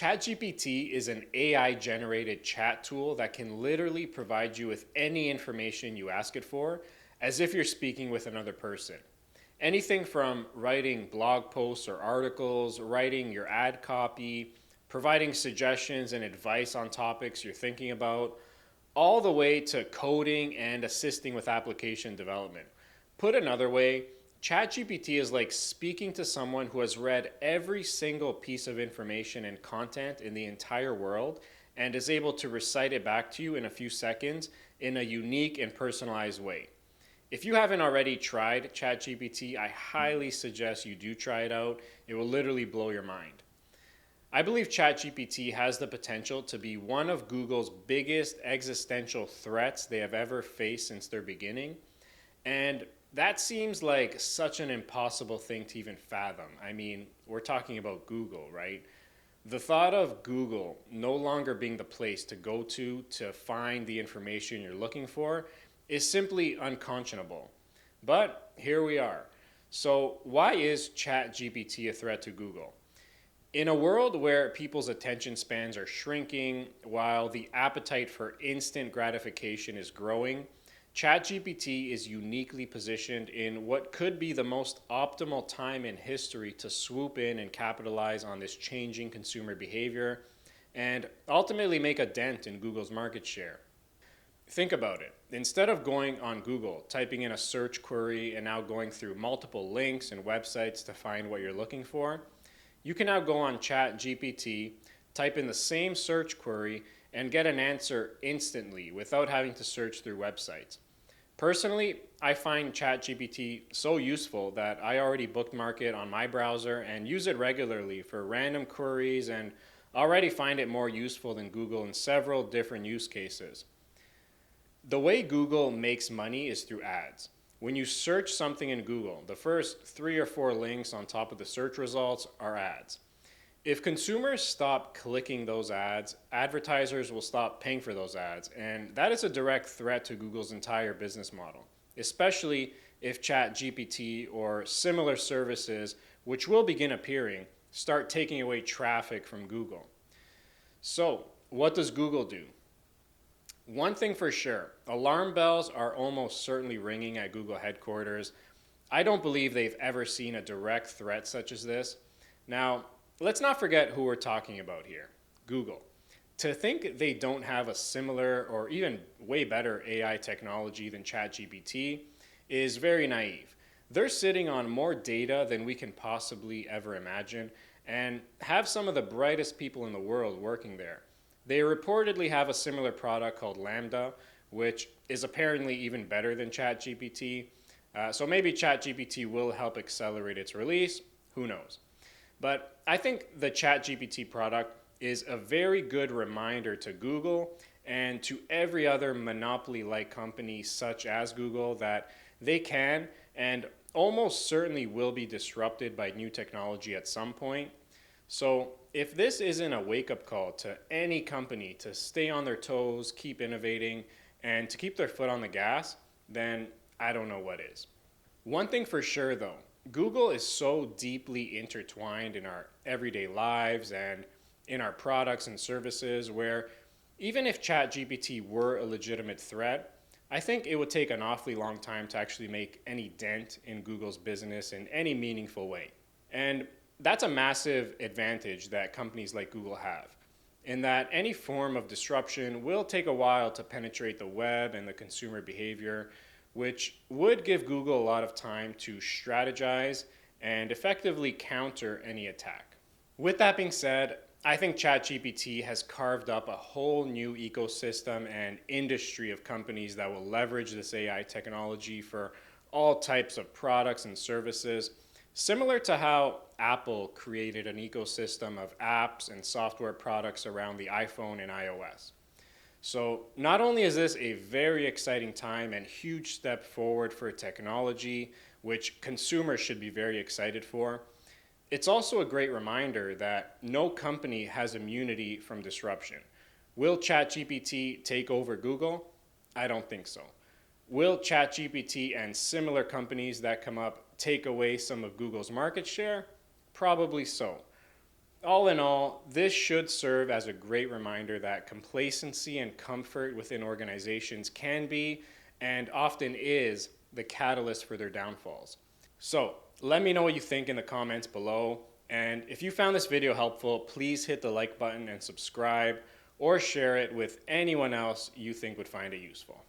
ChatGPT is an AI generated chat tool that can literally provide you with any information you ask it for, as if you're speaking with another person. Anything from writing blog posts or articles, writing your ad copy, providing suggestions and advice on topics you're thinking about, all the way to coding and assisting with application development. Put another way, ChatGPT is like speaking to someone who has read every single piece of information and content in the entire world and is able to recite it back to you in a few seconds in a unique and personalized way. If you haven't already tried ChatGPT, I highly suggest you do try it out. It will literally blow your mind. I believe ChatGPT has the potential to be one of Google's biggest existential threats they have ever faced since their beginning. And that seems like such an impossible thing to even fathom. I mean, we're talking about Google, right? The thought of Google no longer being the place to go to find the information you're looking for is simply unconscionable. But here we are. So, why is ChatGPT a threat to Google? In a world where people's attention spans are shrinking while the appetite for instant gratification is growing, ChatGPT is uniquely positioned in what could be the most optimal time in history to swoop in and capitalize on this changing consumer behavior and ultimately make a dent in Google's market share. Think about it. Instead of going on Google, typing in a search query, and now going through multiple links and websites to find what you're looking for, you can now go on ChatGPT, type in the same search query, and get an answer instantly without having to search through websites. Personally, I find ChatGPT so useful that I already bookmark it on my browser and use it regularly for random queries, and already find it more useful than Google in several different use cases. The way Google makes money is through ads. When you search something in Google, the first 3 or 4 links on top of the search results are ads. If consumers stop clicking those ads, advertisers will stop paying for those ads, and that is a direct threat to Google's entire business model, especially if ChatGPT or similar services, which will begin appearing, start taking away traffic from Google. So, what does Google do? One thing for sure, alarm bells are almost certainly ringing at Google headquarters. I don't believe they've ever seen a direct threat such as this. Now, let's not forget who we're talking about here, Google. To think they don't have a similar or even way better AI technology than ChatGPT is very naive. They're sitting on more data than we can possibly ever imagine and have some of the brightest people in the world working there. They reportedly have a similar product called Lambda, which is apparently even better than ChatGPT. So maybe ChatGPT will help accelerate its release. Who knows? But I think the ChatGPT product is a very good reminder to Google and to every other monopoly-like company such as Google that they can and almost certainly will be disrupted by new technology at some point. So if this isn't a wake-up call to any company to stay on their toes, keep innovating, and to keep their foot on the gas, then I don't know what is. One thing for sure though, Google is so deeply intertwined in our everyday lives and in our products and services where even if ChatGPT were a legitimate threat, I think it would take an awfully long time to actually make any dent in Google's business in any meaningful way. And that's a massive advantage that companies like Google have, in that any form of disruption will take a while to penetrate the web and the consumer behavior, which would give Google a lot of time to strategize and effectively counter any attack. With that being said, I think ChatGPT has carved up a whole new ecosystem and industry of companies that will leverage this AI technology for all types of products and services, similar to how Apple created an ecosystem of apps and software products around the iPhone and iOS. So not only is this a very exciting time and huge step forward for technology, which consumers should be very excited for, it's also a great reminder that no company has immunity from disruption. Will ChatGPT take over Google? I don't think so. Will ChatGPT and similar companies that come up take away some of Google's market share? Probably so. All in all, this should serve as a great reminder that complacency and comfort within organizations can be and often is the catalyst for their downfalls. So, let me know what you think in the comments below. And if you found this video helpful, please hit the like button and subscribe or share it with anyone else you think would find it useful.